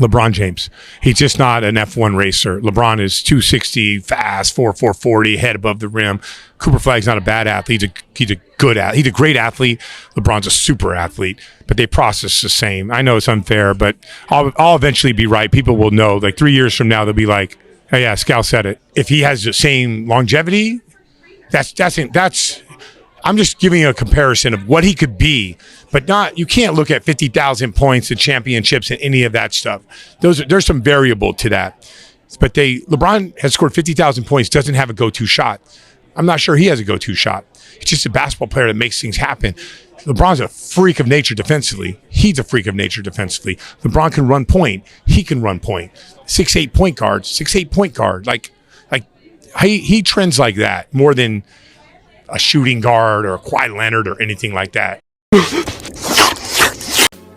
LeBron James. He's just not an F1 racer. LeBron is 260, fast, 440, head above the rim. Cooper Flagg's not a bad athlete. He's a good athlete. He's a great athlete. LeBron's a super athlete, but they process the same. I know it's unfair, but I'll eventually be right. People will know. Like 3 years from now, they'll be like, "Oh yeah, Scal said it." If he has the same longevity, that's. I'm just giving you a comparison of what he could be, but not. You can't look at 50,000 points and championships and any of that stuff. There's some variable to that. But LeBron has scored 50,000 points, doesn't have a go-to shot. I'm not sure he has a go-to shot. He's just a basketball player that makes things happen. LeBron's a freak of nature defensively. He's a freak of nature defensively. LeBron can run point. He can run point. 6'8" point guard. 6'8" point guard. Like he trends like that more than a shooting guard or a Kawhi Leonard or anything like that.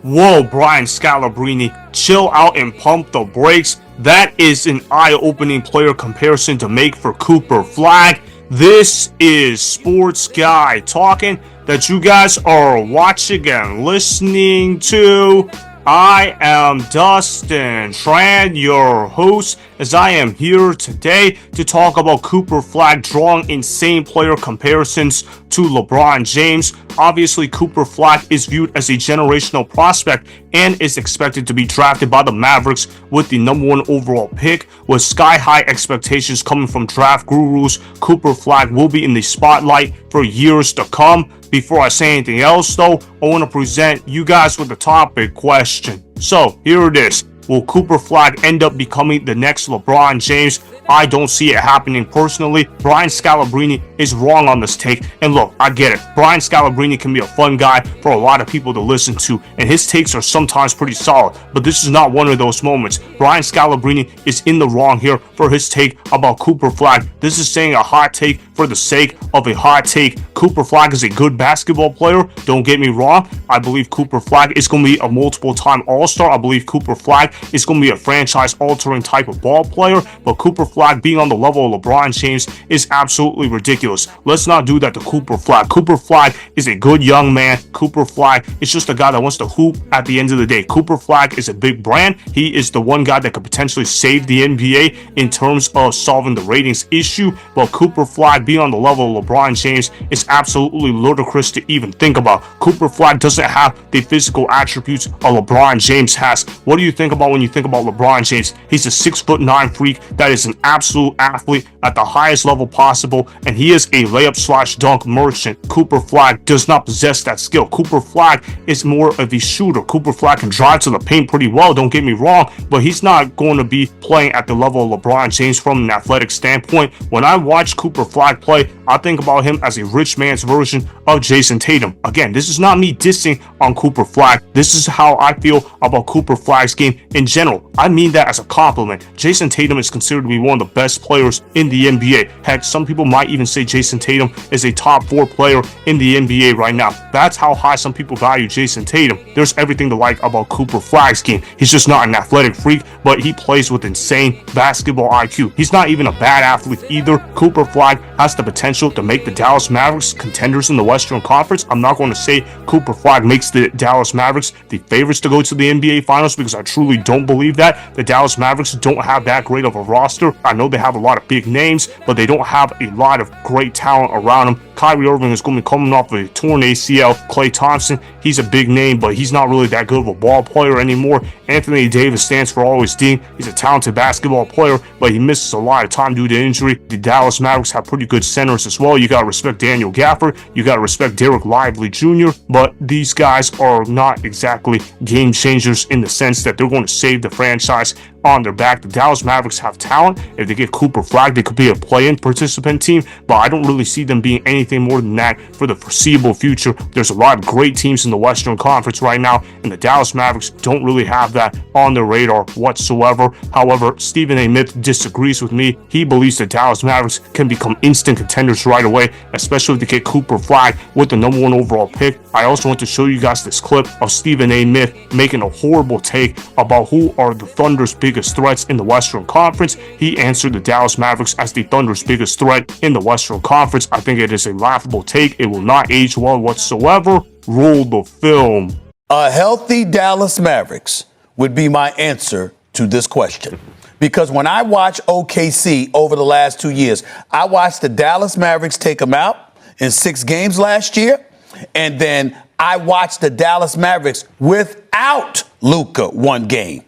Whoa, Brian Scalabrine, chill out and pump the brakes. That is an eye-opening player comparison to make for Cooper Flagg. This is Sports Guy talking that you guys are watching and listening to. I am Dustin Tran, your host, as I am here today to talk about Cooper Flagg drawing insane player comparisons to LeBron James. Obviously, Cooper Flagg is viewed as a generational prospect and is expected to be drafted by the Mavericks with the #1 overall pick. With sky-high expectations coming from draft gurus, Cooper Flagg will be in the spotlight for years to come. Before I say anything else, though, I want to present you guys with the topic question. So, here it is. Will Cooper Flagg end up becoming the next LeBron James? I don't see it happening personally. Brian Scalabrine is wrong on this take. And look, I get it. Brian Scalabrine can be a fun guy for a lot of people to listen to, and his takes are sometimes pretty solid. But this is not one of those moments. Brian Scalabrine is in the wrong here for his take about Cooper Flagg. This is saying a hot take for the sake of a hot take. Cooper Flagg is a good basketball player. Don't get me wrong. I believe Cooper Flagg is going to be a multiple-time All-Star. I believe Cooper Flagg is going to be a franchise-altering type of ball player. But Cooper Flagg being on the level of LeBron James is absolutely ridiculous. Let's not do that to Cooper Flagg. Cooper Flagg is a good young man. Cooper Flagg is just a guy that wants to hoop at the end of the day. Cooper Flagg is a big brand. He is the one guy that could potentially save the NBA in terms of solving the ratings issue. But Cooper Flagg being on the level of LeBron James is absolutely ludicrous to even think about. Cooper Flagg doesn't have the physical attributes a LeBron James has. What do you think about when you think about LeBron James? He's a 6'9" freak that is an absolute athlete at the highest level possible, and he is a layup/dunk merchant. Cooper Flagg does not possess that skill. Cooper Flagg is more of a shooter. Cooper Flagg can drive to the paint pretty well, don't get me wrong, but he's not going to be playing at the level of LeBron James from an athletic standpoint. When I watch Cooper Flagg play, I think about him as a rich man's version of Jason Tatum. Again, this is not me dissing on Cooper Flagg. This is how I feel about Cooper Flagg's game in general. I mean that as a compliment. Jason Tatum is considered to be one of the best players in the NBA. Heck, some people might even say Jason Tatum is a top 4 player in the NBA right now. That's how high some people value Jason Tatum. There's everything to like about Cooper Flagg's game. He's just not an athletic freak, but he plays with insane basketball IQ. He's not even a bad athlete either. Cooper Flagg has the potential to make the Dallas Mavericks contenders in the Western Conference. I'm not going to say Cooper Flagg makes the Dallas Mavericks the favorites to go to the NBA Finals, because I truly don't believe that. The Dallas Mavericks don't have that great of a roster. I know they have a lot of big names, but they don't have a lot of great talent around them. Kyrie Irving is going to be coming off a torn ACL. Klay Thompson, he's a big name, but he's not really that good of a ball player anymore. Anthony Davis stands for always Dean. He's a talented basketball player, but he misses a lot of time due to injury. The Dallas Mavericks have pretty good centers as well. You got to respect Daniel Gafford. You got to respect Dereck Lively Jr., but these guys are not exactly game changers in the sense that they're going to save the franchise on their back. The Dallas Mavericks have talent. If they get Cooper Flagg, they could be a play-in participant team, but I don't really see them being anything more than that for the foreseeable future. There's a lot of great teams in the Western Conference right now, and the Dallas Mavericks don't really have that on their radar whatsoever. However, Stephen A. Smith disagrees with me. He believes the Dallas Mavericks can become instant contenders right away, especially if they get Cooper Flagg with the #1 overall pick. I also want to show you guys this clip of Stephen A. Smith making a horrible take about who are the Thunder's biggest threats in the Western Conference. He answered the Dallas Mavericks as the Thunder's biggest threat in the Western Conference. I think it is a laughable take. It will not age well whatsoever. Roll the film. A healthy Dallas Mavericks would be my answer to this question. Because when I watch OKC over the last 2 years, I watched the Dallas Mavericks take them out in 6 games last year. And then I watched the Dallas Mavericks without Luka 1 game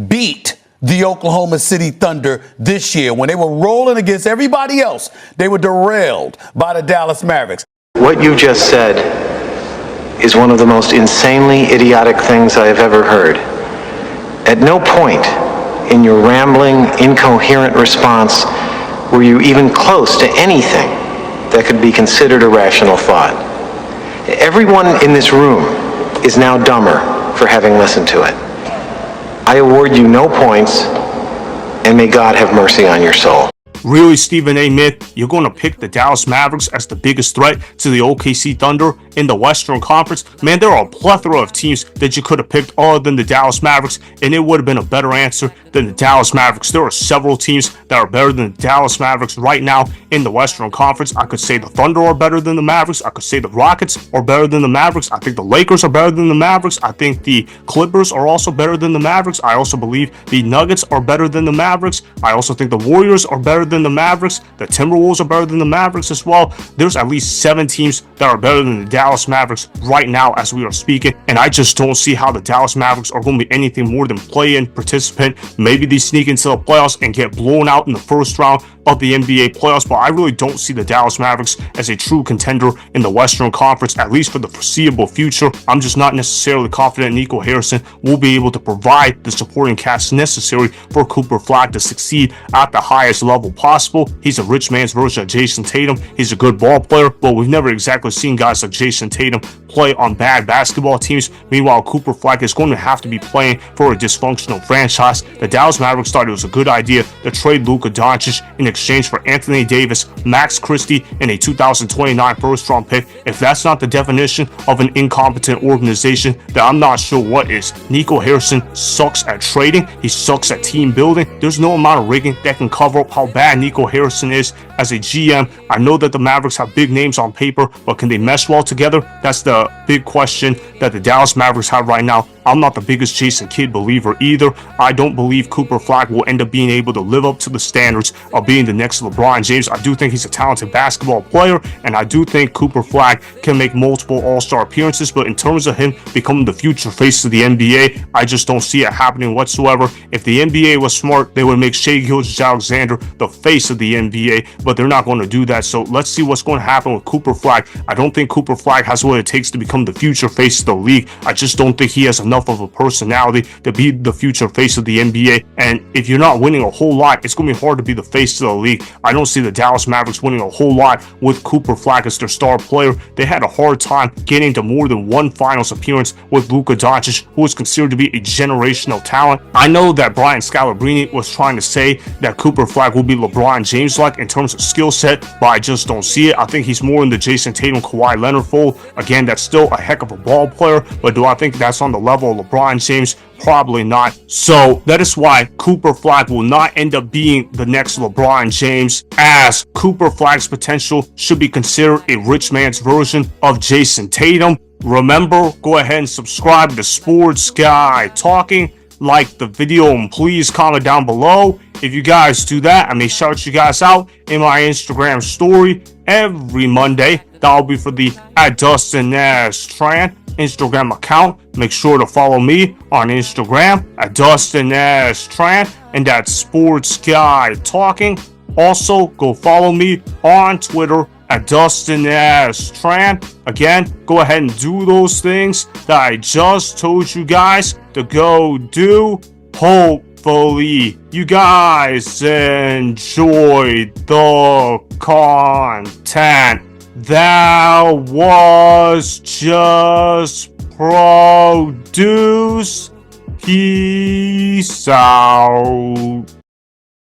beat the Oklahoma City Thunder this year. When they were rolling against everybody else, they were derailed by the Dallas Mavericks. What you just said is one of the most insanely idiotic things I have ever heard. At no point in your rambling, incoherent response were you even close to anything that could be considered a rational thought. Everyone in this room is now dumber for having listened to it. I award you no points, and may God have mercy on your soul. Really, Stephen A. Smith, you're going to pick the Dallas Mavericks as the biggest threat to the OKC Thunder in the Western Conference? Man, there are a plethora of teams that you could have picked other than the Dallas Mavericks, and it would have been a better answer than the Dallas Mavericks. There are several teams that are better than the Dallas Mavericks right now in the Western Conference. I could say the Thunder are better than the Mavericks. I could say the Rockets are better than the Mavericks. I think the Lakers are better than the Mavericks. I think the Clippers are also better than the Mavericks. I also believe the Nuggets are better than the Mavericks. I also think the Warriors are better than the Mavericks. The Timberwolves are better than the Mavericks as well. There's at least 7 teams that are better than the Dallas Mavericks right now as we are speaking, and I just don't see how the Dallas Mavericks are going to be anything more than play-in participant. Maybe they sneak into the playoffs and get blown out in the first round of the NBA playoffs, but I really don't see the Dallas Mavericks as a true contender in the Western Conference, at least for the foreseeable future. I'm just not necessarily confident Nico Harrison will be able to provide the supporting cast necessary for Cooper Flagg to succeed at the highest level possible. He's a rich man's version of Jason Tatum. He's a good ball player, but we've never exactly seen guys like Jason Tatum play on bad basketball teams. Meanwhile, Cooper Flagg is going to have to be playing for a dysfunctional franchise. The Dallas Mavericks thought it was a good idea to trade Luka Doncic in exchange for Anthony Davis, Max Christie, and a 2029 first-round pick. If that's not the definition of an incompetent organization, then I'm not sure what is. Nico Harrison sucks at trading. He sucks at team building. There's no amount of rigging that can cover up how bad Nico Harrison is as a GM. I know that the Mavericks have big names on paper, but can they mesh well together? That's the big question that the Dallas Mavericks have right now. I'm not the biggest Jason Kidd believer either. I don't believe Cooper Flagg will end up being able to live up to the standards of being the next LeBron James. I do think he's a talented basketball player, and I do think Cooper Flagg can make multiple All-Star appearances, but in terms of him becoming the future face of the NBA, I just don't see it happening whatsoever. If the NBA was smart, they would make Shai Gilgeous-Alexander the face of the NBA, but they're not going to do that, so let's see what's going to happen with Cooper Flagg. I don't think Cooper Flagg has what it takes to become the future face of the league. I just don't think he has enough of a personality to be the future face of the NBA, and if you're not winning a whole lot, it's going to be hard to be the face of the league. I don't see the Dallas Mavericks winning a whole lot with Cooper Flagg as their star player. They had a hard time getting to more than one finals appearance with Luka Doncic, who is considered to be a generational talent. I know that Brian Scalabrine was trying to say that Cooper Flagg will be LeBron James-like in terms of skill set, but I just don't see it. I think he's more in the Jason Tatum, Kawhi Leonard fold. Again, that's still a heck of a ball player, but do I think that's on the level of LeBron James? Probably not. So that is why Cooper Flagg will not end up being the next LeBron James, as Cooper Flagg's potential should be considered a rich man's version of Jason Tatum. Remember, go ahead and subscribe to Sports Guy Talking. Like the video and please comment down below. If you guys do that, I may shout you guys out in my Instagram story every Monday. That'll be for the @DustinNashTran Instagram account. Make sure to follow me on Instagram @DustinNashTran, and that's Sports Guy Talking. Also, go follow me on Twitter @DustinNashTran. Again, go ahead and do those things that I just told you guys to go do. Hopefully, you guys enjoyed the content that was just produced. Peace out.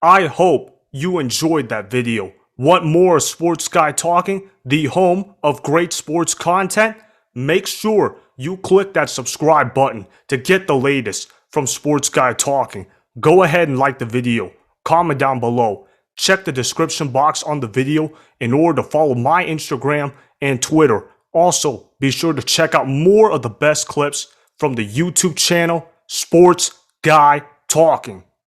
I hope you enjoyed that video. Want more Sports Guy Talking, the home of great sports content? Make sure you click that subscribe button to get the latest from Sports Guy Talking. Go ahead and like the video, comment down below, check the description box on the video in order to follow my Instagram and Twitter. Also, be sure to check out more of the best clips from the YouTube channel Sports Guy Talking.